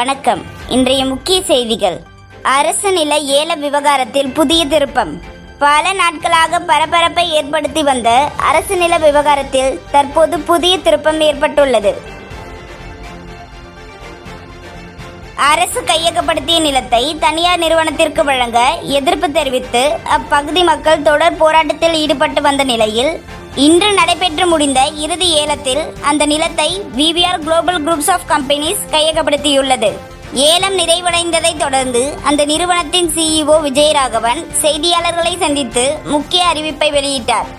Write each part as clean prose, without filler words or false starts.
வணக்கம். இன்றைய முக்கிய செய்திகள். அரசு நில ஏல விவகாரத்தில் புதிய திருப்பம். பல நாட்களாக பரபரப்பை ஏற்படுத்தி வந்த அரசு நில விவகாரத்தில் தற்போது புதிய திருப்பம் ஏற்பட்டுள்ளது. அரசு கையகப்படுத்திய நிலத்தை தனியார் நிறுவனத்திற்கு வழங்க எதிர்ப்பு தெரிவித்து அப்பகுதி மக்கள் தொடர் போராட்டத்தில் ஈடுபட்டு வந்த நிலையில் இன்று நடைபெற்று முடிந்த இறுதி ஏலத்தில் அந்த நிலத்தை VVR global groups of companies கையகப்படுத்தியுள்ளது. ஏலம் நிறைவடைந்ததை தொடர்ந்து அந்த நிறுவனத்தின் CEO விஜயராகவன் செய்தியாளர்களை சந்தித்து முக்கிய அறிவிப்பை வெளியிட்டார்.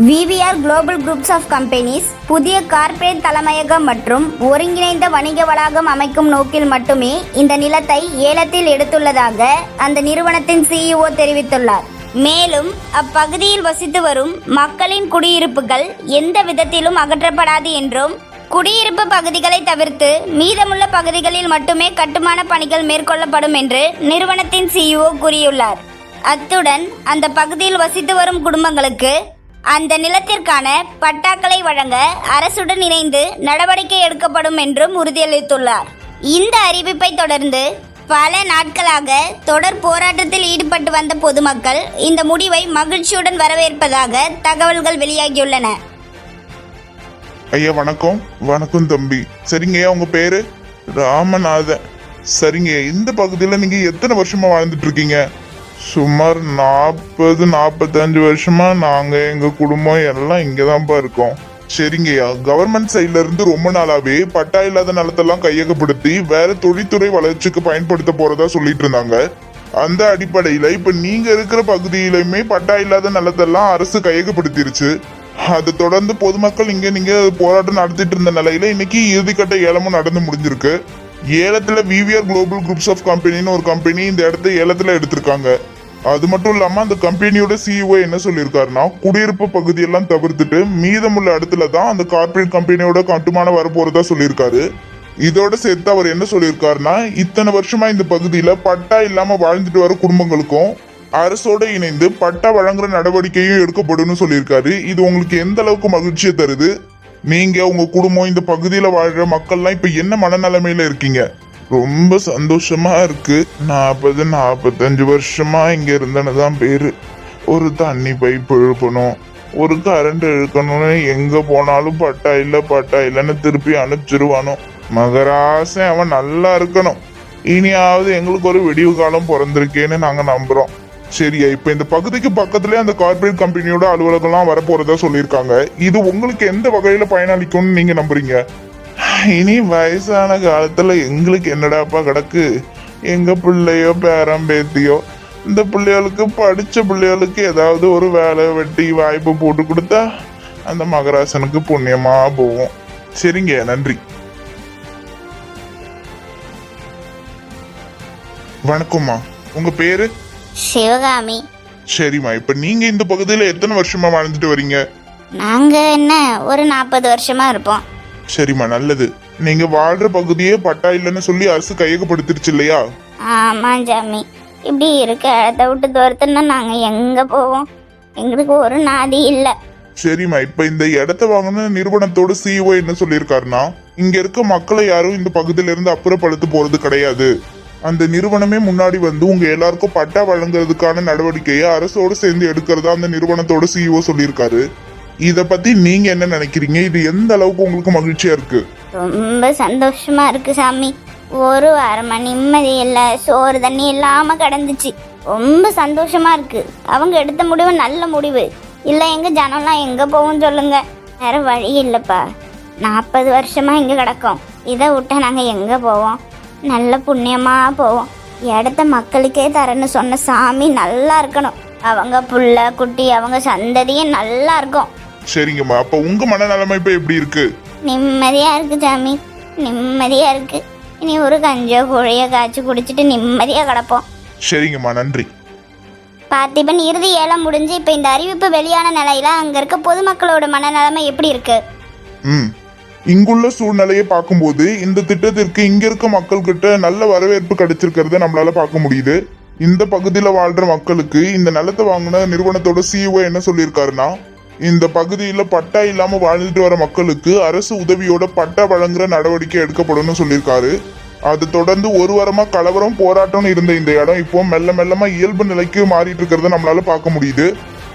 VVR global groups of Companies புதிய கார்ப்பரேட் தலைமையகம் மற்றும் ஒருங்கிணைந்த வணிக வளாகம் அமைக்கும் நோக்கில் மட்டுமே இந்த நிலத்தை ஏலத்தில் எடுத்துள்ளதாக அந்த நிறுவனத்தின் CEO தெரிவித்துள்ளார். மேலும் அப்பகுதியில் வசித்து வரும் மக்களின் குடியிருப்புகள் எந்த விதத்திலும் அகற்றப்படாது என்றும், குடியிருப்பு பகுதிகளை தவிர்த்து மீதமுள்ள பகுதிகளில் மட்டுமே கட்டுமான பணிகள் மேற்கொள்ளப்படும் என்று நிறுவனத்தின் CEO கூறியுள்ளார். அத்துடன் அந்த பகுதியில் வசித்து வரும் குடும்பங்களுக்கு அந்த நிலத்திற்கான பட்டாக்களை வழங்க அரசுடன் இணைந்து நடவடிக்கை எடுக்கப்படும் என்றும் உறுதியளித்துள்ளார். இந்த அறிவிப்பை தொடர்ந்து பல நாட்களாக தொடர் போராட்டத்தில் ஈடுபட்டு வந்த பொதுமக்கள் இந்த முடிவை மகிழ்ச்சியுடன் வரவேற்பதாக தகவல்கள் வெளியாகியுள்ளன. ஐயா வணக்கம். வணக்கம் தம்பி. சரிங்க, உங்க பேரு? ராமநாதன். சரிங்க, இந்த பகுதியில் நீங்க எத்தனை வருஷமா வாழ்ந்துட்டு இருக்கீங்க? சுமார் 40-45 வருஷமா நாங்க எங்க குடும்பம் எல்லாம் இங்கதான்ப்பா இருக்கோம். சரிங்கய்யா, கவர்மெண்ட் சைட்ல இருந்து ரொம்ப நாளாவே பட்டா இல்லாத நிலத்தெல்லாம் கையகப்படுத்தி வேற தொழில்துறை வளர்ச்சிக்கு பயன்படுத்த போறதா சொல்லிட்டு இருந்தாங்க. அந்த அடிப்படையில இப்ப நீங்க இருக்கிற பகுதியிலுமே பட்டா இல்லாத நிலத்தெல்லாம் அரசு கையகப்படுத்திருச்சு. அதை தொடர்ந்து பொதுமக்கள் நீங்க போராட்டம் நடத்திட்டு இருந்த நிலையில இன்னைக்கு இறுதிக்கட்ட ஏலமும் நடந்து முடிஞ்சிருக்கு. ஏலத்துல விவிஆர் குளோபல் குரூப்ஸ் ஆஃப் கம்பெனின்னு ஒரு கம்பெனி இந்த இடத்த ஏலத்துல எடுத்திருக்காங்க. அது மட்டும் இல்லாம அந்த கம்பெனியோட CEO என்ன சொல்லியிருக்காருன்னா, குடியிருப்பு பகுதியெல்லாம் தவிர்த்துட்டு மீதமுள்ள இடத்துல தான் அந்த கார்பரேட் கம்பெனியோட கட்டுமானம் வரப்போறதா சொல்லியிருக்காரு. இதோட சேர்த்து அவர் என்ன சொல்லியிருக்காருன்னா, இத்தனை வருஷமா இந்த பகுதியில பட்டா இல்லாம வாழ்ந்துட்டு வர குடும்பங்களுக்கும் அரசோட இணைந்து பட்டா வழங்குற நடவடிக்கையும் எடுக்கப்படும் சொல்லியிருக்காரு. இது உங்களுக்கு எந்த அளவுக்கு மகிழ்ச்சியை தருது? நீங்க உங்க குடும்பம் இந்த பகுதியில வாழ்ற மக்கள்லாம் இப்ப என்ன மனநிலைமையில இருக்கீங்க? ரொம்ப சந்தோஷமா இருக்கு. 40-45 வருஷமா இங்க இருந்தனதான் பேரு. ஒரு தண்ணி பைப் இழுக்கணும், ஒரு கரண்ட் இழுக்கணும்னு எங்க போனாலும் பட்டா இல்லைன்னு திருப்பி அனுப்பிச்சிருவானோ. மகராசன் அவன் நல்லா இருக்கணும். இனியாவது எங்களுக்கு ஒரு விடிவு காலம் பிறந்திருக்கேன்னு நாங்க நம்புறோம். சரியா, இப்ப இந்த பகுதிக்கு பக்கத்துலயே அந்த கார்பரேட் கம்பெனியோட அலுவலகம்லாம் வரப்போறதா சொல்லியிருக்காங்க. இது உங்களுக்கு எந்த வகையில பயனளிக்கும்னு நீங்க நம்புறீங்க? இனி வயசான காலத்துல எங்களுக்கு என்னடாப்பா கிடக்கு? எங்க பிள்ளையோ பேரம் பேத்தியோ இந்த பிள்ளைகளுக்கு படிச்ச பிள்ளைகளுக்கு ஏதாவது ஒரு வேலை வெட்டி வாய்ப்பு போட்டு கொடுத்தா அந்த மகராசனுக்கு புண்ணியமா போவோம். சரிங்க, நன்றி. வணக்கம்மா, உங்க பேரு? சிவகாமி. சரிம்மா, இப்ப நீங்க இந்த பகுதியில எத்தனை வருஷமா வாழ்ந்துட்டு வரீங்க? நாங்க என்ன ஒரு 40 வருஷமா இருப்போம். சரிம்மா, நல்லது. நீங்க வாழ்ற பகுதியே பட்டா இல்லைன்னு சொல்லி அரசு கையகப்படுத்திருச்சு இல்லையா? ஆமா ஜாமி, இப்படி இருக்க இடத்த விட்டு தோர்த்துன்னா நாங்க எங்க போவோம்? எங்களுக்கு ஒரு நாதி இல்ல. சரிம்மா, இப்ப இந்த இடத்த வாங்கின நிறுவனத்தோட CEO என்ன சொல்லியிருக்காருன்னா, இங்க இருக்க மக்களை யாரும் இந்த பகுதியில இருந்து அப்புறப்படுத்த போறது கிடையாது. அந்த நிறுவனமே முன்னாடி வந்து உங்க எல்லாருக்கும் பட்டா வழங்குறதுக்கான நடவடிக்கையை அரசோடு சேர்ந்து எடுக்கிறதா அந்த நிறுவனத்தோட CEO சொல்லியிருக்காரு. இத பத்தி நீங்க என்ன நினைக்கிறீங்க? இது எந்த அளவுக்கு உங்களுக்கு மகிழ்ச்சியா இருக்கு? ரொம்ப சந்தோஷமா இருக்கு சாமி. ஒரு வாரமா நிம்மதி இல்ல, சோறு தண்ணி இல்லாம கிடந்துச்சு. ரொம்ப சந்தோஷமா இருக்கு. அவங்க எடுத்த முடிவு நல்ல முடிவு. இல்ல எங்க ஜனம்லாம் எங்க போவோம் சொல்லுங்க? வேற வழி இல்லப்பா. 40 வருஷமா இங்க கிடக்கும். இதை விட்டா நாங்க எங்க போவோம்? நல்ல புண்ணியமா போவோம். இடத்த மக்களுக்கே தரேன்னு சொன்ன சாமி நல்லா இருக்கணும். அவங்க புள்ள குட்டி அவங்க சந்ததியும் நல்லா இருக்கும். சரிங்கம்மா, அப்ப உங்க மனநிலைமை இப்ப எப்படி இருக்கு? நிம்மதியா இருக்கு சாமி, நிம்மதியா இருக்கு. இனி ஒரு கஞ்சோ கூழையோ காய்ச்சி குடிச்சிட்டு நிம்மதியா கிடப்போம். சரிங்கம்மா, நன்றி. பார்த்திபன், இறுதி ஏலம் முடிஞ்சு இப்ப இந்த அறிவிப்பு வெளியான நிலையில அங்க இருக்க பொதுமக்களோட மனநிலைமை எப்படி இருக்கு? இங்குள்ள சூழ்நிலையை பார்க்கும்போது இந்த திட்டத்திற்கு இங்க இருக்க மக்கள் கிட்ட நல்ல வரவேற்பு கிடைச்சிருக்கிறத நம்மளால பார்க்க முடியுது. இந்த பகுதியில வாழ்ற மக்களுக்கு இந்த நிலத்தை வாங்கின நிறுவனத்தோட CEO என்ன சொல்லியிருக்காருன்னா, இந்த பகுதியில பட்டா இல்லாம வாழ்ந்துட்டு வர மக்களுக்கு அரசு உதவியோட பட்டா வழங்குற நடவடிக்கை எடுக்கப்படும் சொல்லியிருக்காரு. அது தொடர்ந்து ஒரு வாரமா கலவரம் போராட்டம்னு இருந்த இந்த இடம் இப்போ மெல்ல மெல்லமா இயல்பு நிலைக்கு மாறிட்டு இருக்கிறத நம்மளால பார்க்க முடியுது.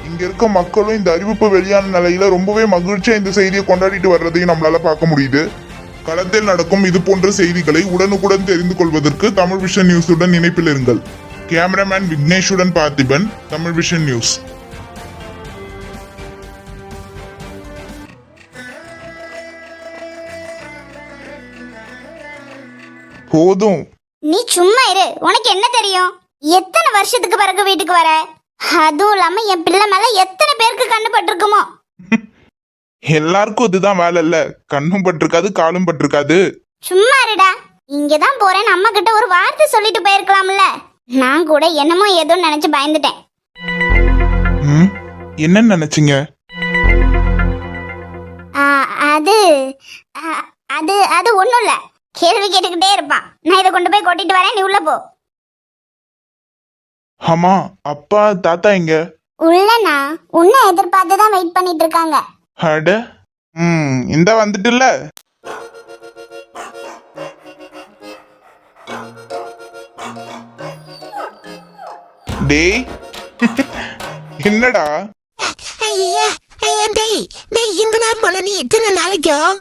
இங்க இருக்க மக்களும் இந்த அறிவிப்பு வெளியான நிலையில ரொம்பவே மகிழ்ச்சியா இந்த செய்தியை கொண்டாடிட்டு வர்றதையும் நம்மளால பார்க்க முடியுது. களத்தில் நடக்கும் இது போன்ற செய்திகளை உடனுக்குடன் தெரிந்து கொள்வதற்கு தமிழ் விஷன் நியூஸுடன் இணைப்பில் இருங்கள். கேமராமேன் விக்னேஷுடன் பார்த்திபன், தமிழ் விஷன் நியூஸ். போதும். நீ சும்மா இரு. உனக்கு என்ன தெரியும்? எத்தனை வருஷத்துக்கு பிறகு வீட்டுக்கு வர? அதுவும் இல்லாம என் பிள்ளை மேல எத்தனை பேருக்கு கண்ணு பட்டிருக்குமோ? எல்லாருக்கும் இதுதான் வேலை இல்ல. கண்ணும் பட்டிருக்காது, காலும் பட்டிருக்காது. சும்மா இருடா. இங்கதான் போறேன் அம்மா கிட்ட ஒரு வார்த்தை சொல்லிட்டு போயிருக்கலாம்ல. நான் கூட என்னமோ ஏதோ நினைச்சு பயந்துட்டேன். என்ன நினைச்சீங்க? அது அது அது ஒண்ணும் இல்ல. கேள்வி கேட்டுக்கிட்டே இருப்பான். நான் இதை கொண்டு போய் கொட்டிட்டு வரேன், நீ உள்ள போ. ஆமா, அப்பா தாத்தா எங்க? உள்ளனா உன்னை எதிர்பார்த்து தான் வெயிட் பண்ணிட்டு இருக்காங்க. அட, இந்த வந்துட்டுல. டேய், என்னடா? ஐயா டேய் டேய் இங்கடா போல நீ எத்தனை நாளைக்கும்?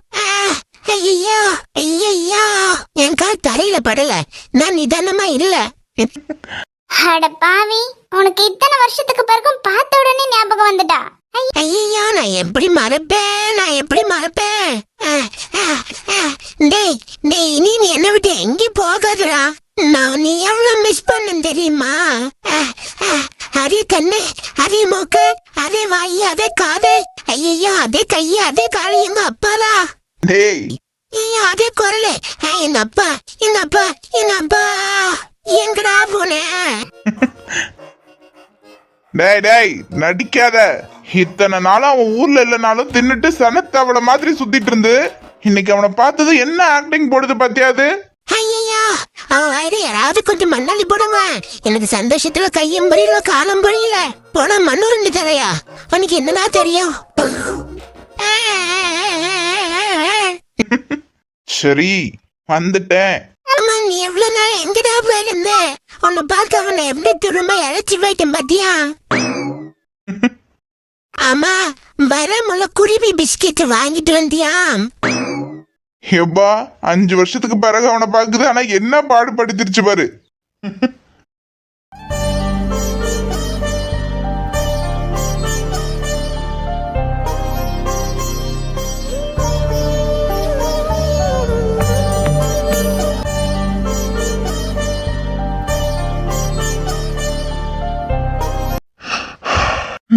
ஐயா ஐயா என் கால் தரையில படல. நான் நிதானமா இல்ல. அட பாவி, உனக்கு இத்தனை வருஷத்துக்கு பிறகும் பார்த்த உடனே ஞாபகம் வந்துட்டா. ஐயா நான் எப்படி மறப்பேன்? டேய் டேய் நீ என்ன விட்டு எங்க போகாதடா. நான் நீ எவ்வளவு மிஸ் பண்ண தெரியுமா? அரே கண்ணு, அரே மூக்கு, அரே வாயு, அதே காது, ஐயா அதே கையை, அதே காலு எங்க அப்பாடா. டேய், அதே குரலு என்னப்பா எங்கடா போன? டேய் டேய், நடிக்காத. இத்தனை நாளும் அவன் ஊர்ல இல்லைனாலும் தின்னுட்டு சனத்தவள மாதிரி சுத்திட்டு இருந்து இன்னைக்கு அவனை பார்த்தது என்ன ஆக்டிங் போடுது பத்தியாது? ஐயா அவன் யாராவது கொஞ்சம் மண்ணாளி போடுங்க. எனக்கு சந்தோஷத்துல கையும் புரியல காலம் புரியல. போன மண்ணுருண்டு தரையா உனக்கு என்னடா தெரியும்? சரி, வந்துட்டேன். ஆமா, நீ எவ்வளவு நாள் எங்கடா போயிருந்த? உன்னை பார்க்க அவனை எப்படி திரும்ப இழைச்சி போயிட்டேன் பாத்தியா? ஆமா, வரமுள்ள குருவி பிஸ்கெட் வாங்கிட்டு வந்தியா? எப்பா, 5 வருஷத்துக்கு பிறகு அவனை பாக்குது. ஆனா என்ன பாடுபடுத்திருச்சு பாரு.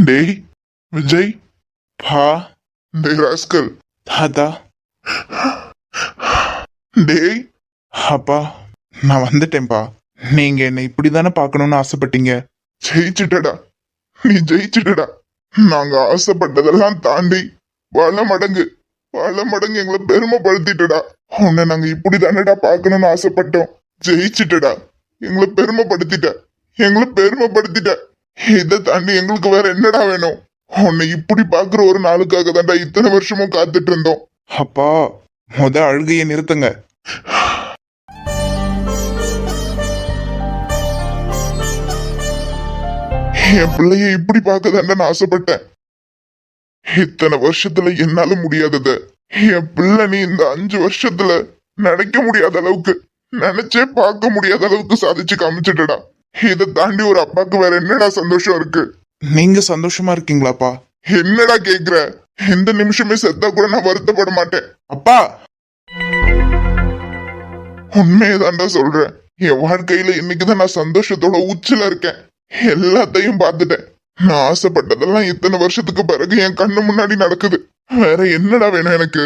டேய் விஜய், பா. டேய் ராஸ்கல், தாத்தா. டேய் அப்பா, நான் வந்துட்டேன்பா. நீங்க என்ன இப்படிதானே பார்க்கணும்னு ஆசைப்பட்டீங்க. ஜெயிச்சுட்டடா, நீ ஜெயிச்சுட்டடா. நாங்க ஆசைப்பட்டதெல்லாம் தாண்டி பல மடங்கு எங்களை பெருமைப்படுத்திட்டடா. உன்னை நாங்க இப்படிதானடா பார்க்கணும்னு ஆசைப்பட்டோம். ஜெயிச்சுட்டடா, எங்களை பெருமைப்படுத்திட்ட. இதை தாண்டி எங்களுக்கு வேற என்னடா வேணும்? உன்னை இப்படி பாக்குற ஒரு நாளுக்காக தான்டா இத்தனை வருஷமும் காத்துட்டு இருந்தோம். அப்பா, அழுகையை நிறுத்துங்க. என் பிள்ளைய இப்படி பார்க்க தாண்டா நான் ஆசைப்பட்டேன். இத்தனை வருஷத்துல என்னால முடியாதத என் பிள்ளை நீ இந்த 5 வருஷத்துல நினைக்க முடியாத அளவுக்கு, நினைச்சே பார்க்க முடியாத அளவுக்கு சாதிச்சு காமிச்சிட்டடா. இதை தாண்டி ஒரு அப்பாக்கு வேற என்னடா சந்தோஷம் இருக்கு? நீங்க சந்தோஷமா இருக்கீங்களாப்பா? என்னடா கேக்குற? எந்த நிமிஷமே செத்தா கூட நான் வருத்தப்பட மாட்டேன். அப்பா, உண்மையதாண்டா சொல்றேன். என் வாழ்க்கையில இன்னைக்குதான் நான் சந்தோஷத்தோட உச்சில இருக்கேன். எல்லாத்தையும் பார்த்துட்டேன். நான் ஆசைப்பட்டதெல்லாம் இத்தனை வருஷத்துக்கு பிறகு என் கண்ணு முன்னாடி நடக்குது. வேற என்னடா வேணும் எனக்கு?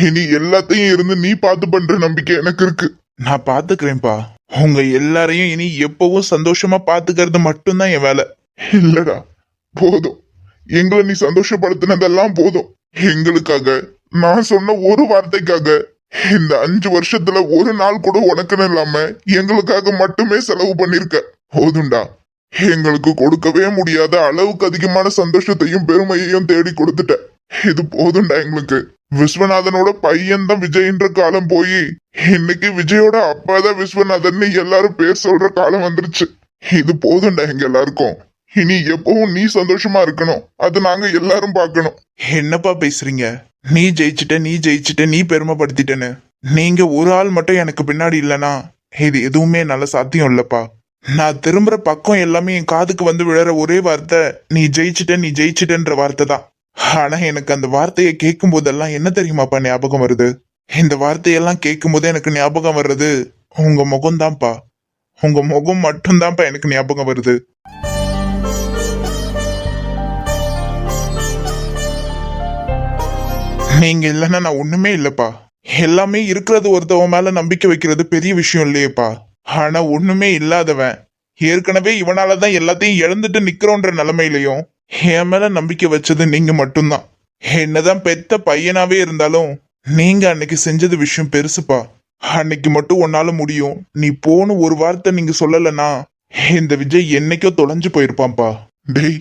இனி எல்லாத்தையும் இருந்து நீ பார்த்து பண்ற நம்பிக்கை எனக்கு இருக்கு. நான் பாத்துக்கிறேன்ப்பா. உங்க எல்லாரையும் இனி எப்பவும் சந்தோஷமா பாத்துக்கிறது மட்டும்தான் என் வேலை. இல்லடா, போதும். எங்களை நீ சந்தோஷப்படுத்தினதெல்லாம் போதும். எங்களுக்காக நான் சொன்ன ஒரு வார்த்தைக்காக இந்த 5 வருஷத்துல ஒரு நாள் கூட உனக்குன்னு இல்லாம எங்களுக்காக மட்டுமே செலவு பண்ணிருக்க. போதும்டா, எங்களுக்கு கொடுக்கவே முடியாத அளவுக்கு அதிகமான சந்தோஷத்தையும் பெருமையையும் தேடி கொடுத்துட்ட. இது போதும்டா எங்களுக்கு. விஸ்வநாதனோட பையன் தான் விஜய்ன்ற காலம் போய் இன்னைக்கு விஜயோட அப்பாதான் விஸ்வநாதன் எல்லாரும் பேர் சொல்ற காலம் வந்துருச்சு. இது போதும்டா எங்க எல்லாருக்கும். இனி எப்பவும் நீ சந்தோஷமா இருக்கணும், அது நாங்க எல்லாரும் பார்க்கணும். என்னப்பா பேசுறீங்க? நீ ஜெயிச்சிட்ட நீ பெருமைப்படுத்திட்டேன்னு நீங்க ஒரு ஆள் மட்டும் எனக்கு பின்னாடி இல்லனா இது எதுவுமே நல்ல சாத்தியம் இல்லப்பா. நான் திரும்புற பக்கம் எல்லாமே என் காதுக்கு வந்து விழற ஒரே வார்த்தை நீ ஜெயிச்சிட்டன்ற வார்த்தை தான். ஆனா எனக்கு அந்த வார்த்தையை கேட்கும் போதெல்லாம் என்ன தெரியுமாப்பா ஞாபகம் வருது? இந்த வார்த்தையெல்லாம் கேட்கும் போது எனக்கு ஞாபகம் வர்றது உங்க முகம்தான்ப்பா. உங்க முகம் மட்டும்தான்ப்பா எனக்கு ஞாபகம் வருது. நீங்க இல்லைன்னா நான் ஒண்ணுமே இல்லப்பா. எல்லாமே இருக்கிறது ஒருத்தவன் மேல நம்பிக்கை வைக்கிறது பெரிய விஷயம் இல்லையேப்பா. ஆனா ஒண்ணுமே இல்லாதவன் ஏற்கனவே இவனாலதான் எல்லாத்தையும் இழந்துட்டு நிக்கிறோன்ற நிலைமையிலையும் என் மேல நம்பிக்கை வச்சது நீங்க மட்டும்தான். என்னதான் பெத்த பையனாவே இருந்தாலும் நீங்க அன்னைக்கு செஞ்சது விஷயம் பெருசுப்பா. அன்னைக்கு மட்டும் உன்னால முடியும். நீ போன ஒரு வார்த்தை நீங்க சொல்லலன்னா இந்த விஜய் என்னைக்கோ தொலைஞ்சு போயிருப்பான்ப்பா. டேய்,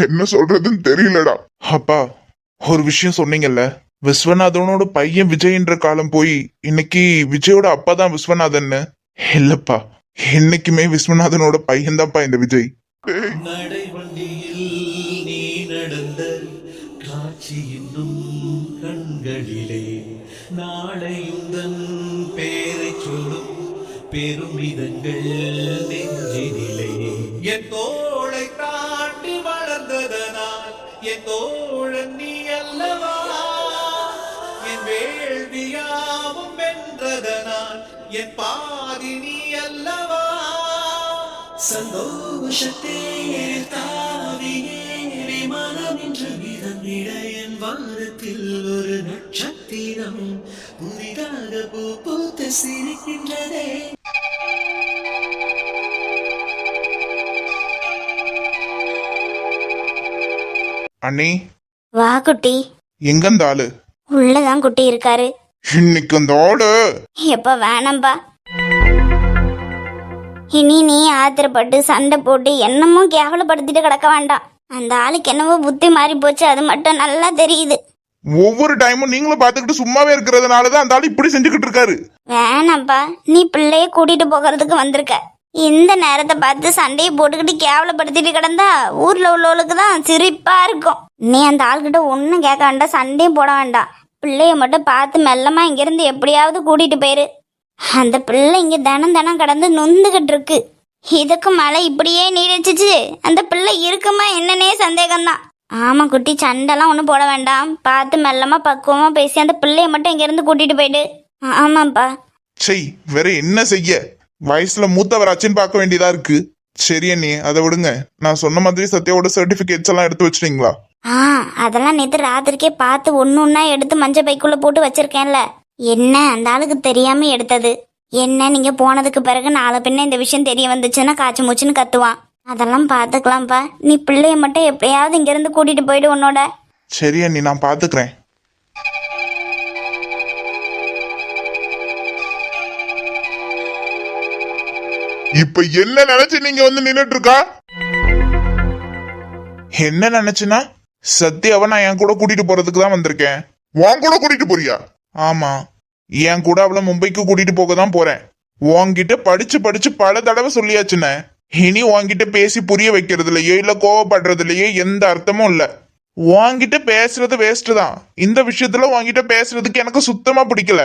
என்ன சொல்றதுன்னு தெரியலடா. அப்பா, ஒரு விஷயம் சொன்னீங்கல்ல, விஸ்வநாதனோட பையன் விஜய்ன்ற காலம் போய் இன்னைக்கு விஜயோட அப்பா தான் விஸ்வநாதன்னு. இல்லப்பா, என்னைக்குமே விஸ்வநாதனோட பையன் தான்ப்பா இந்த விஜய். நடைவண்டியில் நீ நடந்த காட்சி இன்னும் கண்களிலே நாளையுந்தன் பேரை சொல்லும் பெருமிதங்கள் நெஞ்சினிலே என் தோளை தாண்டி வளர்ந்ததனால் என் தோழன் நீ அல்லவா என் வேள்வியாவும் வென்றதனால் என் பாதி நீ அல்லவா சந்தோஷத்தேர் தாவியேறி மனம் என்று மிதந்திட என் வானத்தில் ஒரு நட்சத்திரம் புதிதாக பூ பூத்து சிரிக்கின்றதே. அண்ணி, வா குட்டி. எங்க அந்த ஆளு? உள்ளதான் குட்டி இருக்காரு. இன்னைக்கு அந்த ஆளு எப்ப வேணாம்பா. இனி நீ ஆத்திரப்பட்டு சண்டை போட்டு என்னமோ கேவலப்படுத்திட்டு கிடக்க வேண்டாம். அந்த ஆளுக்கு என்னவோ புத்தி மாறி போச்சு, அது மட்டும் நல்லா தெரியுது. ஒவ்வொரு டைமும் நீங்களும் பாத்துக்கிட்டு சும்மாவே இருக்கிறதுனாலதான் அந்த ஆளு இப்படி செஞ்சுக்கிட்டு இருக்காரு. வேணாம்ப்பா, நீ பிள்ளைய கூட்டிட்டு போகிறதுக்கு வந்திருக்க. இந்த நேரத்தை பார்த்து சண்டையை போட்டுக்கிட்டு கேவலப்படுத்திட்டு கிடந்தா ஊர்ல உள்ளவளுக்கு தான் சிரிப்பா இருக்கும். நீ அந்த ஆள்கிட்ட ஒன்னும் கேட்க வேண்டாம், சண்டையும் போட வேண்டாம். பிள்ளைய மட்டும் பார்த்து மெல்லமா இங்கிருந்து எப்படியாவது கூட்டிட்டு போயிரு. அந்த பிள்ளை இங்க தினம் கடந்து நொந்துகிட்டு இருக்கு. இதுக்கு மேல இப்படியே நீடிச்சிச்சு அந்த பிள்ளை இருக்குமா என்னன்னே சந்தேகம்தான். ஆமா குட்டி, சண்டைலாம் ஒன்றும் போட வேண்டாம். பார்த்து மெல்லமா பக்குவமா பேசி அந்த பிள்ளைய மட்டும் இங்க இருந்து கூட்டிட்டு போயிடு. ஆமாப்பா. சரி, வேற என்ன செய்ய? வயசுல மூத்தவராச்சுன்னு பார்க்க வேண்டியதா இருக்கு. சரி அண்ணி, அதை விடுங்க. நான் சொன்ன மாதிரி சத்யாவோட சர்டிபிகேட்ஸ் எல்லாம் எடுத்து வச்சிட்டீங்களா? அதெல்லாம் நேற்று ராத்திரிக்கே பார்த்து ஒன்னா எடுத்து மஞ்சள் பைக்குள்ள போட்டு வச்சிருக்கேன்ல. என்ன அந்த ஆளுக்கு தெரியாம எடுத்தது என்ன? நீங்க போனதுக்கு பிறகு நாளை பின்ன இந்த விஷயம் தெரிய வந்துச்சுன்னா காய்ச்சி மூச்சுன்னு கத்துவான். அதெல்லாம் பாத்துக்கலாம்ப்பா. நீ பிள்ளைய மட்டும் எப்படியாவது இங்க இருந்து கூட்டிட்டு போயிடு உன்னோட. சரி அண்ணி, நான் பாத்துக்கிறேன். இப்ப என்ன நினைச்சு நீங்க வந்து நின்னுட்டு இருக்கா? என்ன நினைச்சுனா, சத்யாவை நான் என் கூட கூட்டிட்டு போறதுக்கு தான் வந்திருக்கேன். உன் கூட கூட்டிட்டு போறியா? ஆமா, என் கூட அவளை மும்பைக்கு கூட்டிட்டு போக தான் போறேன். உன்கிட்ட படிச்சு படிச்சு பல தடவை சொல்லியாச்சுன்னு. இனி உன்கிட்ட பேசி புரிய வைக்கிறதுலயோ இல்ல கோவப்படுறதுலயோ எந்த அர்த்தமும் இல்ல. உன்கிட்ட பேசுறது வேஸ்ட் தான். இந்த விஷயத்துல உன்கிட்ட பேசுறதுக்கு எனக்கு சுத்தமா பிடிக்கல.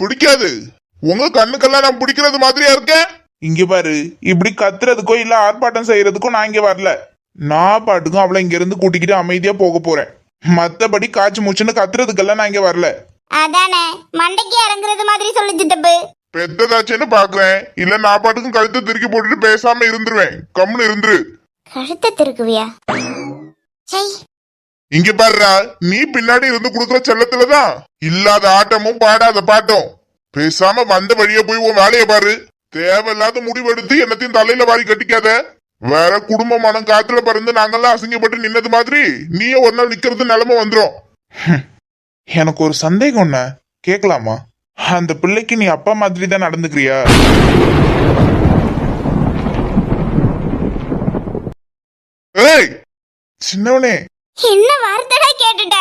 பிடிக்காது? உங்க கண்ணுக்கெல்லாம் நான் பிடிக்கிறது மாதிரியா இருக்கேன்? இங்க பாரு, இப்படி கத்துறதுக்கோ இல்ல ஆர்ப்பாட்டம் செய்யறதுக்கோ நான் இங்க வரல. நான் பாட்டுக்கும் அவளை இங்க இருந்து கூட்டிக்கிட்டு அமைதியா போக போறேன். மத்தபடி காய்ச்சி மூச்சுன்னு கத்துறதுக்கெல்லாம் நான் இங்க வரல. அதானே மண்டைக்கு இறங்குறது மாதிரி சொல்லுச்சு தப்பு. பெத்ததாச்சுன்னு பாக்குறேன். இல்ல நான் பாட்டுக்கும் கழுத்தை திருக்கி போட்டுட்டு பேசாம இருந்துருவேன். கம்முன்னு இருந்துரு. கழுத்தை திருக்குவியா? இங்க பாருடா, நீ பின்னாடி இருந்து குடுக்கற செல்லத்துலதான் இல்லாத ஆட்டமும் பாடாத பாட்டம். பேசாம வந்த வழிய போய் உன் வேலைய பாரு. தேவையில்லாத முடிவெடுத்து என்னத்தையும் தலையில வாரி கட்டிக்காத. வேற குடும்ப மனம் காத்துல பறந்து நாங்கெல்லாம் அசிங்கப்பட்டு நின்னது மாதிரி நீயே ஒரு நாள் நிக்கிறது நிலைமை வந்துரும். எனக்கு ஒரு சந்தேகம் ஒண்ண கேட்கலாமா? அந்த பிள்ளைக்கு நீ அப்பா மாதிரி தான் நடந்துக்கிறியா? ஏய் சின்னவனே, என்ன வார்த்தைடா கேட்டுட்ட?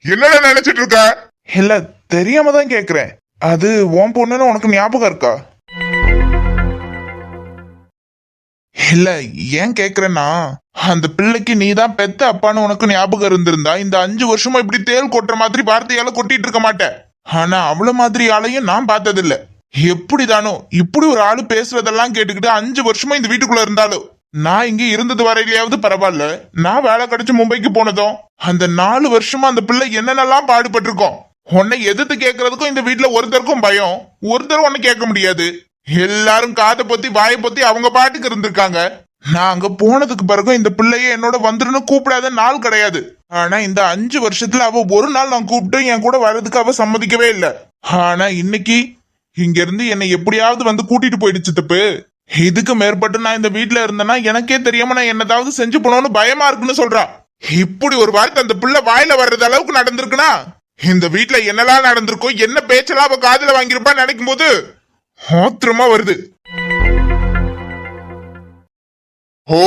என்னடா நினைச்சிட்டு இருக்க? இல்ல தெரியாம தான் கேக்குறேன். அது உன் பொண்ணுன்னு உனக்கு ஞாபகம் இருக்கா? இல்ல ஏன் கேக்குறேன்னா, அந்த பிள்ளைக்கு நீ தான் பெத்த அப்பான்னு உனக்கு ஞாபகம் இருந்திருந்தா இந்த 5 வருஷமா இப்படி தேள் கொட்டுற மாதிரி வார்த்தையால கொட்டிட்டு இருக்க மாட்டேன். ஆனா அவ்வளவு மாதிரி ஆளையும் நான் பார்த்ததில்ல. எப்படிதானோ இப்படி ஒரு ஆளு பேசுறதெல்லாம் கேட்டுக்கிட்டு 5 வருஷமா இந்த வீட்டுக்குள்ள இருந்தாலும், நான் இங்க இருந்தது வரையிலயாவது பரவாயில்ல. நான் வேலை கிடைச்சு மும்பைக்கு போனதும் அந்த 4 வருஷமா அந்த பிள்ளை என்னென்னலாம் பாடுபட்டிருக்கோம். உன்னை எதிர்த்து கேட்கறதுக்கும் இந்த வீட்டுல ஒருத்தருக்கும் பயம், ஒருத்தரும் உன்னை கேட்க முடியாது. எல்லாரும் காதை பொத்தி வாயை பொத்தி அவங்க பாட்டுக்கு இருந்திருக்காங்க. நான் அங்க போனதுக்கு பிறகும் இந்த பிள்ளைய என்னோட வந்துருன்னு கூப்பிடாத நாள் கிடையாது. ஆனா இந்த 5 வருஷத்துல அவ ஒரு நாள் நான் கூப்பிட்டு என் கூட வர்றதுக்கு அவ சம்மதிக்கவே இல்லை. ஆனா இன்னைக்கு இங்க இருந்து என்னை எப்படியாவது வந்து கூட்டிட்டு போயிடுச்சு தப்பு. இதுக்கு மேற்பட்டு நான் இந்த வீட்டுல இருந்தேன்னா எனக்கே தெரியாம நான் என்னதாவது செஞ்சு போனோம்னு பயமா இருக்குன்னு சொல்றா. இப்படி ஒரு வார்த்தை அந்த பிள்ளை வாயில வர்றது அளவுக்கு நடந்திருக்குன்னா இந்த வீட்டுல என்னெல்லாம் நடந்திருக்கும், என்ன பேச்செல்லாம் அவ காதுல வாங்கியிருப்பான்னு நினைக்கும் போது ஆத்திரமா வருது. ஓ,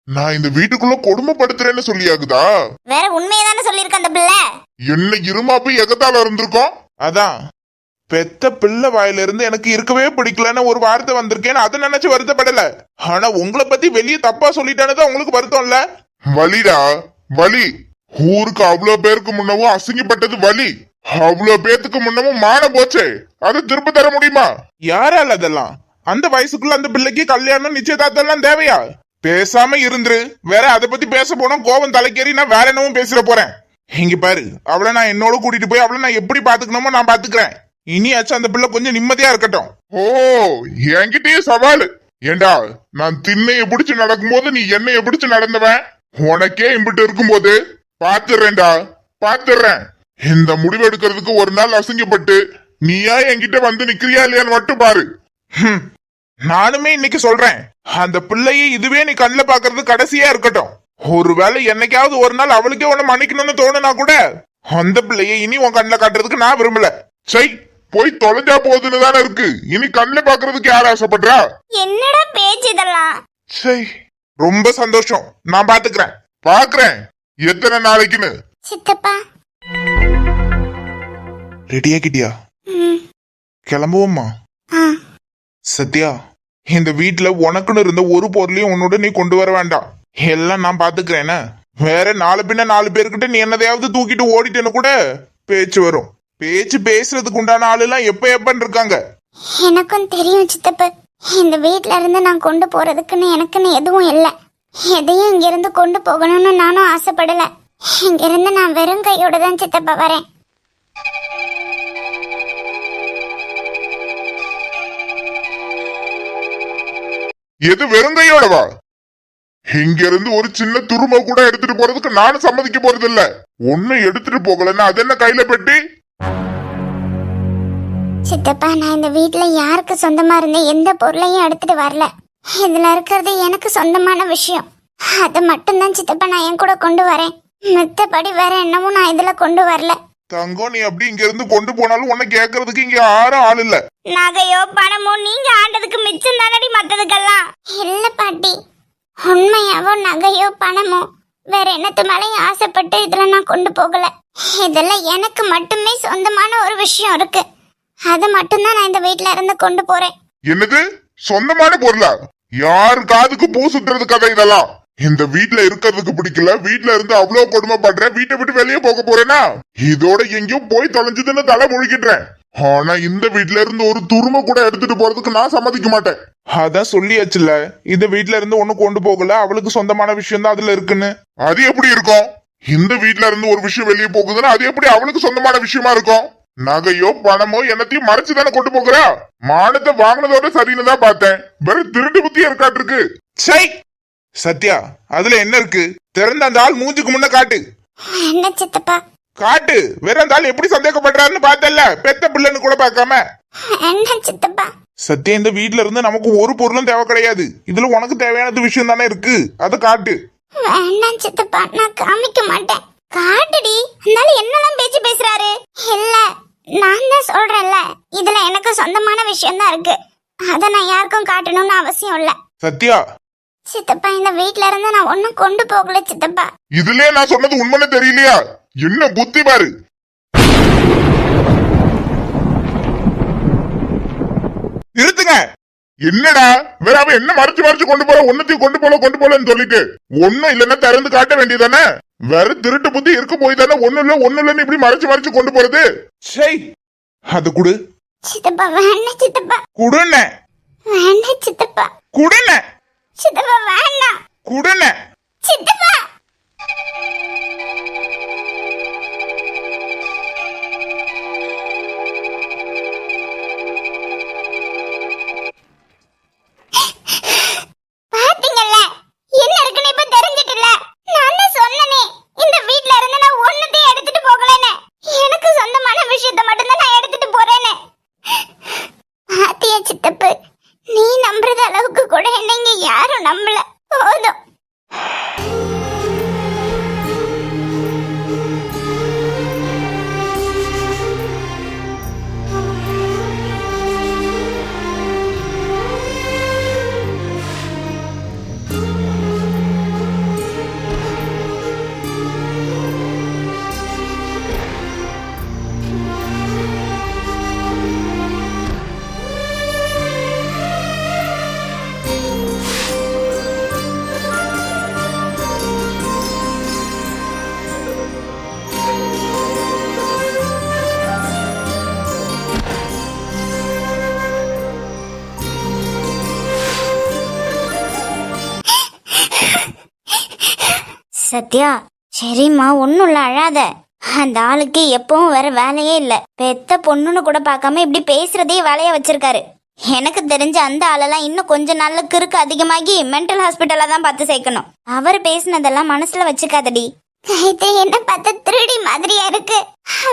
நான் இந்த வீட்டுக்குள்ள கொடுமைப்படுத்துறேன்னு சொல்லியாகுதா? வேற உண்மையதானே சொல்லிருக்க அந்த பிள்ளை. என்ன இருமாப்பு எகத்தால இருந்திருக்கோம். அதான் பெத்த பிள்ளை வாயில இருந்து எனக்கு இருக்கவே பிடிக்கலன்னு ஒரு வார்த்தை வந்திருக்கேன்னு அதை நினைச்சு வருத்தப்படல. ஆனா உங்களை பத்தி வெளியே தப்பா சொல்லிட்டானதான் உங்களுக்கு வருத்தம் இல்ல? வலிடா வலி. ஊருக்கு அவ்வளவு பேருக்கு முன்னவும் அசிங்கப்பட்டது வலி. அவ்வளவு பேத்துக்கு முன்னமும் மானம் போச்சே, அதை திரும்ப தர முடியுமா? யாரால அதெல்லாம்? அந்த வயசுக்குள்ள அந்த பிள்ளைக்கு கல்யாணம் நிச்சயதார்த்தம் எல்லாம் தேவையா? பேசாம இருந்துரு. வேற அதை பத்தி பேச போனா கோவம் தலைக்கேறி நான் வேற என்னவும் பேசிட போறேன். இங்க பாரு, அவளை நான் என்னோட கூட்டிட்டு போய் அவளை நான் எப்படி பாத்துக்கணுமோ நான் பாத்துக்கிறேன். இனியாச்சும் அந்த பிள்ளை கொஞ்சம் நிம்மதியா இருக்கட்டும். ஓ, என்கிட்டயே சவாலு. ஏண்டா, நான் திண்ணைய பிடிச்சு நடக்கும்போது நீ என்னைய பிடிச்சு நடந்தவன். உனக்கே இம்பிட்டு இருக்கும்போது பாத்துறேன்டா, பாத்துறேன். இந்த முடிவு எடுக்கிறதுக்கு ஒரு நாள் அசிங்கப்பட்டு நீயா என்கிட்ட வந்து நிக்கிறியா இல்லையான்னு மட்டும் பாரு. நானுமே இன்னைக்கு சொல்றேன், அந்த பிள்ளையை இதுவே நீ கண்ணுல பாக்குறது கடைசியா இருக்கட்டும். ஒருவேளை என்னைக்காவது ஒரு நாள் அவளுக்கே உன்னை மன்னிக்கணும்னு தோணுனா கூட அந்த பிள்ளையை இனி உன் கண்ணுல காட்டுறதுக்கு நான் விரும்பல. சரி, போய் தொலைஞ்சா போகுதுன்னு தானே இருக்கு. இனி கண்ணுல பாக்குறதுக்கு யார் ஆசைப்படுறா? என்னடா பேச்சு இதெல்லாம்? சரி, ரொம்ப சந்தோஷம். நான் பாத்துக்கிறேன். பாக்குறேன் எத்தனை நாளைக்குன்னு. சித்தப்பா ரெடியாக்கிட்டியா? கிளம்புவோம்மா. சத்யா, இந்த வீட்டுல உனக்குன்னு இருந்த ஒரு பொருளையும் உன்னோட நீ கொண்டு வர வேண்டாம். எல்லாம் நான் பாத்துக்கிறேன். வேற 4 பின்ன 4 பேருக்கிட்ட நீ என்னதையாவது தூக்கிட்டு ஓடிட்டேன்னு கூட பேச்சு வரும். பேச்சு பேசுறதுக்கு உண்டான ஆளு எல்லாம் எப்பன்னு இருக்காங்க. எனக்கும் தெரியும் சித்தப்பா. இந்த வீட்ல இருந்து நான் கொண்டு போறதுக்குன்னு எனக்குன்னு எதுவும் இல்லை. எதையும் இங்க இருந்து கொண்டு போகணும்னு நானும் ஆசைப்படல. இங்க இருந்து நான் வெறும் கையோட தான் சித்தப்பா வரேன். எது வெறுங்கையோடவா? இங்க இருந்து ஒரு சின்ன துரும்ப கூட எடுத்துட்டு போறதுக்கு நானும் சம்மதிக்க போறது இல்ல. ஒண்ணு எடுத்துட்டு போகலன்னா அது என்ன கையில பெட்டி? சித்தப்பா, நான் இந்த வீட்ல யாருக்கு சொந்தமா இருந்த எந்த பொருளையும் எடுத்துட்டு வரல. இதுல இருக்கிறது எனக்கு சொந்தமான விஷயம். அதை மட்டும்தான் சித்தப்பா நான் என் கூட கொண்டு வரேன். மித்தபடி வேற என்னவும் நான் இதுல கொண்டு வரல. தங்கம், நீ அப்படி இங்க இருந்து கொண்டு போனாலும் உன்னை கேட்கறதுக்கு இங்க யாரும் ஆள் இல்ல. நகையோ பணமோ நீங்க ஆண்டதுக்கு மிச்சம் தானடி மத்ததுக்கெல்லாம். இல்ல பாட்டி, உண்மையாவோ நகையோ பணமோ வேற என்னத்து மேலேயும் ஆசைப்பட்டு இதுல நான் கொண்டு போகல. இதுல எனக்கு மட்டுமே சொந்தமான ஒரு விஷயம் இருக்கு. அது மட்டும்தான் நான் இந்த வீட்ல இருந்து கொண்டு போறேன். என்னது சொந்தமான பொருளா? யாரு காதுக்கு பூ சுத்துறது கதை இதெல்லாம்? இந்த வீட்டுல இருக்கிறதுக்கு பிடிக்கல, வீட்டுல இருந்து அவ்வளவு கொடுமைப்படுற, வீட்டை விட்டு வெளியே போக போறேனா? இதோட எங்கேயும் போய் தொலைஞ்சதுன்னு தலை முழிக்கிட்டேன். ஆனா இந்த வீட்டுல இருந்து ஒரு துரும்ப கூட எடுத்துட்டு போறதுக்கு நான் சம்மதிக்க மாட்டேன். அதான் சொல்லியாச்சுல, இந்த வீட்டுல இருந்து ஒண்ணு கொண்டு போகல, அவளுக்கு சொந்தமான விஷயம் தான் அதுல இருக்குன்னு. அது எப்படி இருக்கும்? இந்த வீட்டுல இருந்து ஒரு விஷயம் வெளியே போகுதுன்னா அது எப்படி அவளுக்கு சொந்தமான விஷயமா இருக்கும்? நகையோ பணமோ என்னத்தையும் மறைச்சு தானே கொண்டு போகிறா? மானத்தை வாங்கினதோட சரின்னு தான் பார்த்தேன். வெறும் திருட்டு புத்தியா இருக்காட்டு இருக்கு. சை சத்யா, அதுல என்ன இருக்கு? திறந்த அந்த ஆள் மூஞ்சுக்கு முன்ன காட்டு. என்ன சித்தப்பா? காட்டு. வேற அந்த ஆள் எப்படி சந்தேகப்படுறாருன்னு பார்த்தல, பெத்த பிள்ளைன்னு கூட பார்க்காம. என்ன சித்தப்பா? சத்யா, இந்த வீட்டுல இருந்து நமக்கு ஒரு பொருளும் தேவை கிடையாது. இதுல உனக்கு தேவையானது விஷயம் தானே இருக்கு, அதை காட்டு. வேண்டாம் சித்தப்பா, நான் காமிக்க மாட்டேன். காட்டுடி. அதனால என்னெல்லாம் பேச்சு பேசுறாரு? இல்ல, நான் தான் சொல்றேன்ல, இதுல எனக்கு சொந்தமான விஷயம் தான் இருக்கு. அத நான் யாருக்கும் காட்டணும்னு அவசியம் இல்ல. சத்யா, சித்தப்பா இந்த வீட்ல இருந்து நான் ஒன்னும் கொண்டு போகல சித்தப்பா. இதுலயே நான் சொன்னது உண்மைன்னு தெரியலையா? என்ன புத்தி பாரு. நிறுத்துங்க. என்னடா வேற அவன் என்ன மறைச்சு மறைச்சு கொண்டு போற, ஒன்னத்தையும் கொண்டு போலன்னு சொல்லிட்டு ஒண்ணும் இல்லன்னா திறந்து காட்ட வேண்டியதானே? வேற திருட்டு புத்தி இருக்க போய் தானே ஒண்ணு இல்லன்னு இப்படி மறைச்சு மறைச்சு கொண்டு போறது. சரி அது குடு. சித்தப்பா வேண்டாம் சித்தப்பா. குடுன. வேண்டாம் சித்தப்பா. குடுன. சித்தப்பா வேண்டாம். குடுன. சித்தப்பா பாத்தீங்கல்ல என்ன இருக்குன்னு இப்ப தெரிஞ்சிட்டல. நான் தான் சொன்னனே இந்த வீட்ல இருந்து நான் ஒண்ணுத்தையும் எடுத்துட்டு போகலன்னு. எனக்கு சொந்தமான விஷயத்தை மட்டும் தான் நான் எடுத்துட்டு போறேன்னு. பாத்தியா சித்தப்பு, நீ நம்புறது அளவுக்கு கூட என்னங்க யாரும் நம்பல. போதும். சத்யா சரிம்மா ஒன்னும் இல்ல, அழாத. அந்த ஆளுக்கு எப்பவும் வேற வேலையே இல்ல. பெத்த பொண்ணுன்னு கூட பார்க்காம இப்படி பேசுறதே வேலையா வச்சிருக்காரு. எனக்கு தெரிஞ்ச அந்த ஆளெல்லாம் இன்னும் கொஞ்ச நாள்ல கிறுக்கு அதிகமாகி மென்டல் ஹாஸ்பிட்டலா தான் பார்த்து சேர்க்கணும். அவர் பேசினதெல்லாம் மனசுல வச்சுக்காதடி. என்ன பார்த்தா திருடி மாதிரியா இருக்கு.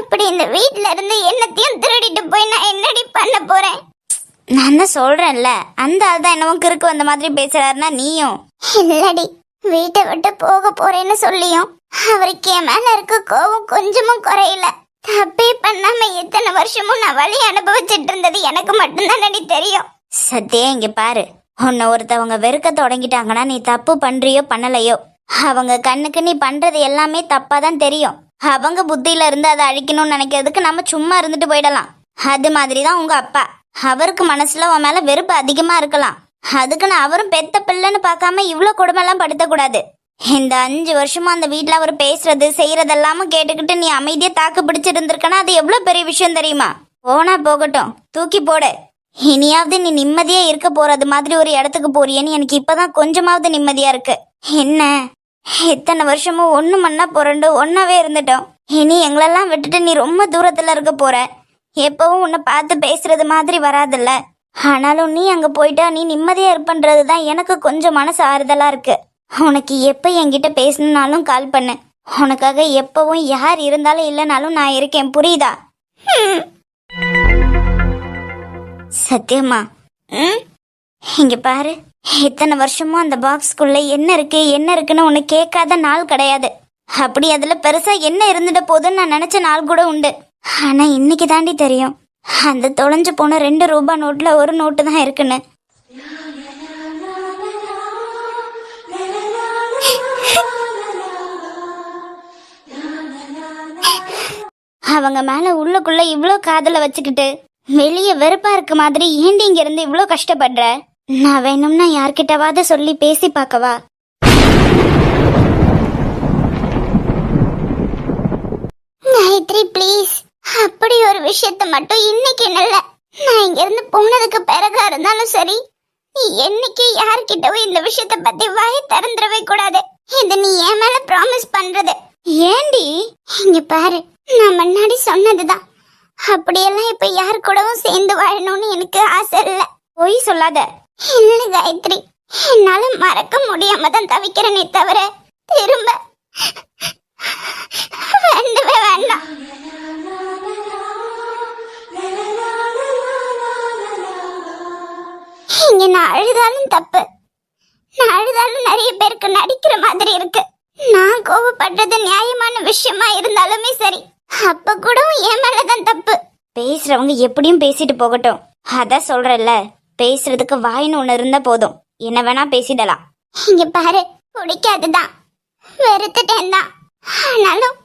அப்படி இந்த வீட்ல இருந்து என்னத்தையும் திருடிட்டு போய் நான் என்னடி பண்ண போறேன்? நான் தான் சொல்றேன்ல, அந்த ஆள் தான் என்னவோ கிறுக்கு வந்த மாதிரி பேசுறாருன்னா நீயும் இல்லடி. வீட்டை விட்டு போக போறேன்னு சொல்லியும் அவருக்கு என் மேல இருக்க கோவம் கொஞ்சமும் குறையல. தப்பே பண்ணாம எத்தனை வருஷமும் நான் வழி அனுபவிச்சுட்டு இருந்தது எனக்கு மட்டும்தான் தெரியும். சத்தியா இங்க பாரு, உன்னை ஒருத்தவங்க வெறுக்க தொடங்கிட்டாங்கன்னா நீ தப்பு பண்றியோ பண்ணலையோ அவங்க கண்ணுக்கு நீ பண்றது எல்லாமே தப்பா தான் தெரியும். அவங்க புத்தியில இருந்து அதை அழிக்கணும்னு நினைக்கிறதுக்கு நம்ம சும்மா இருந்துட்டு போயிடலாம். அது மாதிரிதான் உங்க அப்பா. அவருக்கு மனசுல உன் மேல வெறுப்பு அதிகமா இருக்கலாம். அதுக்குன்னு அவரும் பெத்த பிள்ளைன்னு பார்க்காம இவ்வளோ கொடுமைலாம் படுத்தக்கூடாது. இந்த 5 வருஷமா அந்த வீட்டில் அவர் பேசுறது செய்யறதெல்லாமும் கேட்டுக்கிட்டு நீ அமைதியா தாக்கு பிடிச்சிருந்திருக்கனா அது எவ்வளோ பெரிய விஷயம் தெரியுமா? போனா போகட்டும், தூக்கி போடு. இனியாவது நீ நிம்மதியா இருக்க போறது மாதிரி ஒரு இடத்துக்கு போறியேன்னு எனக்கு இப்பதான் கொஞ்சமாவது நிம்மதியா இருக்கு. என்ன இத்தனை வருஷமும் ஒண்ணு மண்ணா புரண்டு ஒன்னாவே இருந்துட்டோம். இனி எங்களெல்லாம் விட்டுட்டு நீ ரொம்ப தூரத்துல இருக்க போற. எப்பவும் உன்னை பார்த்து பேசுறது மாதிரி வராதுல்ல. ஆனாலும் நீ அங்க போயிட்டா நீ நிம்மதியா இருப்பன்றது தான் எனக்கு கொஞ்சம் மனசு ஆறுதலா இருக்கு. உனக்கு எப்ப என்கிட்ட பேசணும்னாலும் கால் பண்ணு. உனக்காக எப்பவும் யார் இருந்தாலும் இல்லைனாலும் நான் இருக்கேன், புரியுதா? சத்தியமா இங்க பாரு, இத்தனை வருஷமும் அந்த பாக்ஸ்குள்ள என்ன இருக்குன்னு உன்னை கேட்காத நாள் கிடையாது. அப்படி அதுல பெருசா என்ன இருந்துட போதுன்னு நான் நினைச்ச நாள் கூட உண்டு. ஆனா இன்னைக்கு தாண்டி தெரியும் அந்த தொலைஞ்சு போன 2 ரூபாய் நோட்ல ஒரு நோட்டு தான் இருக்குன்னு. அவங்க மேல உள்ளுக்குள்ள இவ்ளோ காதல வச்சுக்கிட்டு வெளியே வெறுப்பா இருக்க மாதிரி ஏண்டி இங்க இருந்து இவ்ளோ கஷ்டப்படுற? நான் வேணும்னா யார்கிட்டவாத சொல்லி பேசி பார்க்கவா? காயத்ரி ப்ளீஸ், அப்படி ஒரு விஷயத்த மட்டும் இன்னைக்கு இல்ல. நான் இங்க இருந்து போனதுக்கு பிறகா இருந்தாலும் சரி, நீ என்னைக்கு யார்கிட்டவும் இந்த விஷயத்த பத்தி வாயை திறந்துடவே கூடாது. இது நீ என் மேல ப்ராமிஸ் பண்றது. ஏண்டி இங்க பாரு, நான் முன்னாடி சொன்னதுதான். அப்படியெல்லாம் இப்ப யார் கூடவும் சேர்ந்து வாழணும்னு எனக்கு ஆசை இல்ல. பொய் சொல்லாத. இல்ல காயத்ரி, என்னால மறக்க முடியாம தான் தவிக்கிறேனே தவிர திரும்ப வேண்டவே வேண்டாம். இங்க நான் அழுதாலும் தப்பு, நான் அழுதாலும் நிறைய பேருக்கு நடிக்கிற மாதிரி இருக்கு. நான் கோவப்படுறது நியாயமான விஷயமா இருந்தாலுமே சரி, அப்ப கூட என் மேலதான் தப்பு. பேசுறவங்க எப்படியும் பேசிட்டு போகட்டும். அதான் சொல்றல, பேசுறதுக்கு வாயின்னு ஒண்ணு இருந்தா போதும், என்ன வேணா பேசிடலாம். இங்க பாரு, பிடிக்காதுதான், வெறுத்துட்டேன் தான். ஆனாலும்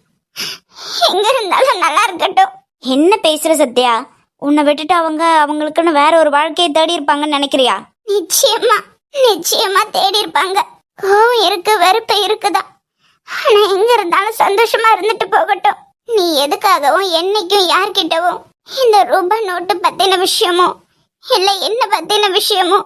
எங்க இருந்தாலும் நல்லா இருக்கட்டும். என்ன பேசுற சத்யா? உன்னை விட்டுட்டு அவங்களுக்குன்னு வேற ஒரு வாழ்க்கையை தேடி இருப்பாங்கன்னு நினைக்கிறியா? நிச்சயமா நிச்சயமா தேடி இருப்பாங்க. கோவம் இருக்கு, வெறுப்பு இருக்குதான். ஆனா எங்க இருந்தாலும் சந்தோஷமா இருந்துட்டு போகட்டும். நீ எதுக்காகவும் என்னைக்கும் யார்கிட்டவும் இந்த ரூபாய் நோட்டு பத்தின விஷயமோ இல்ல என்ன பத்தின விஷயமோ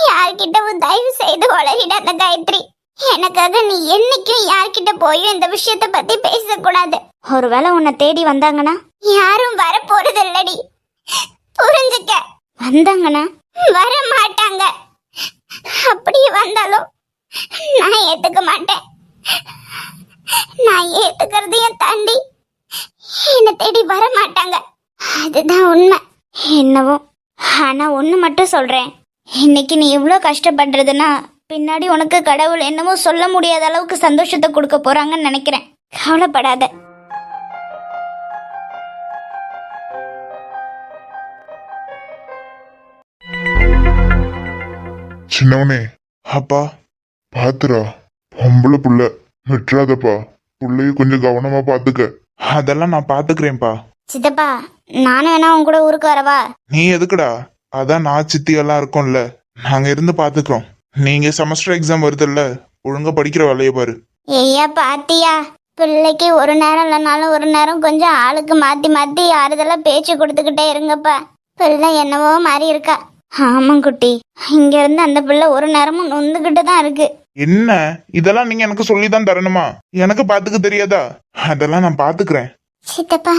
யார்கிட்டவும் தயவு செய்து வளரிடாத காயத்ரி. எனக்காக நீ என்னைக்கும் யார்கிட்ட போயும் இந்த விஷயத்த பத்தி பேசக்கூடாது. ஒருவேளை உன்னை தேடி வந்தாங்கன்னா யாரும் வர போறது இல்லடி, புரிஞ்சுக்க. வந்தாங்கன்னா வர மாட்டாங்க. அப்படியே வந்தாலும் நான் ஏத்துக்க மாட்டேன். நான் ஏத்துக்கிறதையும் தாண்டி என்னை தேடி வர மாட்டாங்க. அதுதான் உண்மை. என்னவோ, ஆனா ஒண்ணு மட்டும் சொல்றேன். இன்னைக்கு நீ இவ்வளோ கஷ்டப்படுறதுன்னா பின்னாடி உனக்கு கடவுள் என்னமோ சொல்ல முடியாத அளவுக்கு சந்தோஷத்தை கொடுக்க போறாங்கன்னு நினைக்கிறேன். கவலைப்படாத. சின்னவனே, அப்பா பாத்துரா, பொம்பளை புள்ள விட்டுறாதப்பா. புள்ளைய கொஞ்சம் கவனமா பாத்துக்க. அதெல்லாம் நான் பாத்துக்கிறேன்ப்பா. சித்தப்பா, நானும் வேணா உன் கூட ஊருக்கு வரவா? நீ எதுக்குடா? அதான் நான் சித்தி எல்லாம் இருக்கோம்ல, நாங்க இருந்து பாத்துக்கிறோம். நீங்க செமஸ்டர் எக்ஸாம் வருதுல்ல, ஒழுங்கா படிக்கிற வேலையை பாரு. ஐயா பாத்தியா, பிள்ளைக்கு ஒரு நேரம் இல்லைனாலும் ஒரு நேரம் கொஞ்சம் ஆளுக்கு மாத்தி மாத்தி ஆறுதலா பேச்சு கொடுத்துக்கிட்டே இருங்கப்பா. பிள்ளை என்னவோ மாதிரி இருக்கா. ஆமாம் குட்டி, இங்க இருந்து அந்த பிள்ளை ஒரு நேரமும் நொந்துகிட்டு தான் இருக்கு. என்ன இதெல்லாம் நீங்க எனக்கு சொல்லிதான் தரணுமா? எனக்கு பாத்துக்க தெரியாதா? அதெல்லாம் நான் பாத்துக்கிறேன். சித்தப்பா,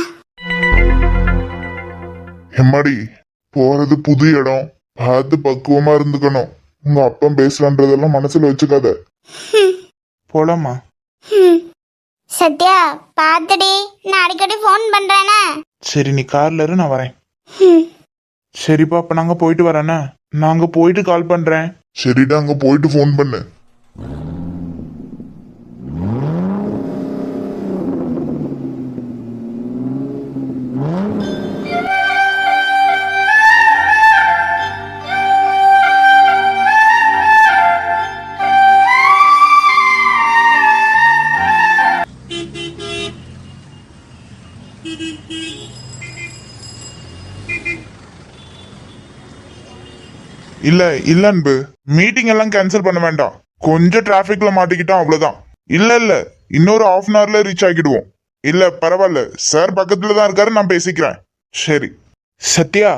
எம்மாடி, போறது புது இடம், பார்த்து பக்குவமா இருந்துக்கணும். உங்க அப்பா பேசுறான்றதெல்லாம் மனசுல வச்சுக்காத. போலாமா? சத்யா பாத்துடி, நான் அடிக்கடி ஃபோன் பண்றேனே. சரி, நீ கார்ல இரு, நான் வரேன். சரிப்பா, அப்ப நாங்க போயிட்டு வரேன்னா. நாங்க போயிட்டு கால் பண்றேன். சரிடா, அங்க போயிட்டு ஃபோன் பண்ணு. இல்ல அன்பு, மீட்டிங் எல்லாம் கேன்சல் பண்ண வேண்டாம். கொஞ்சம் டிராபிக்ல மாட்டிக்கிட்டோம், அவ்வளவுதான். இல்ல இன்னொரு ½ அன் ஹவர்ல ரீச் ஆகிடுவோம். இல்ல பரவாயில்ல, சார் பக்கத்துல தான் இருக்காரு, நான் பேசிக்கிறேன். சரி சத்யா.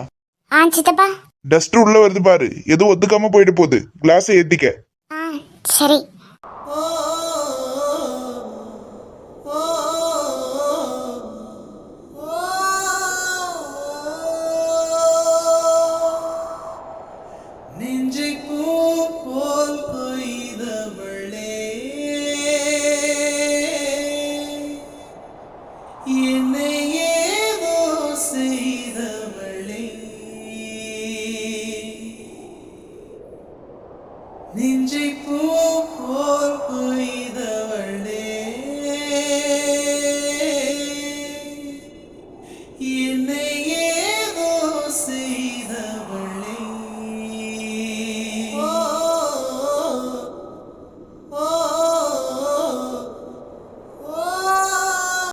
சித்தப்பா. டஸ்ட் உள்ள வருது பாரு, எதுவும் ஒத்துக்காம போயிட்டு போகுது. கிளாஸ் ஏத்திக்க. சரி. நெஞ்சை பூ போல் கொய்தவளே, என்னை ஏதோ செய்தவளே, நெஞ்சை பூ போல்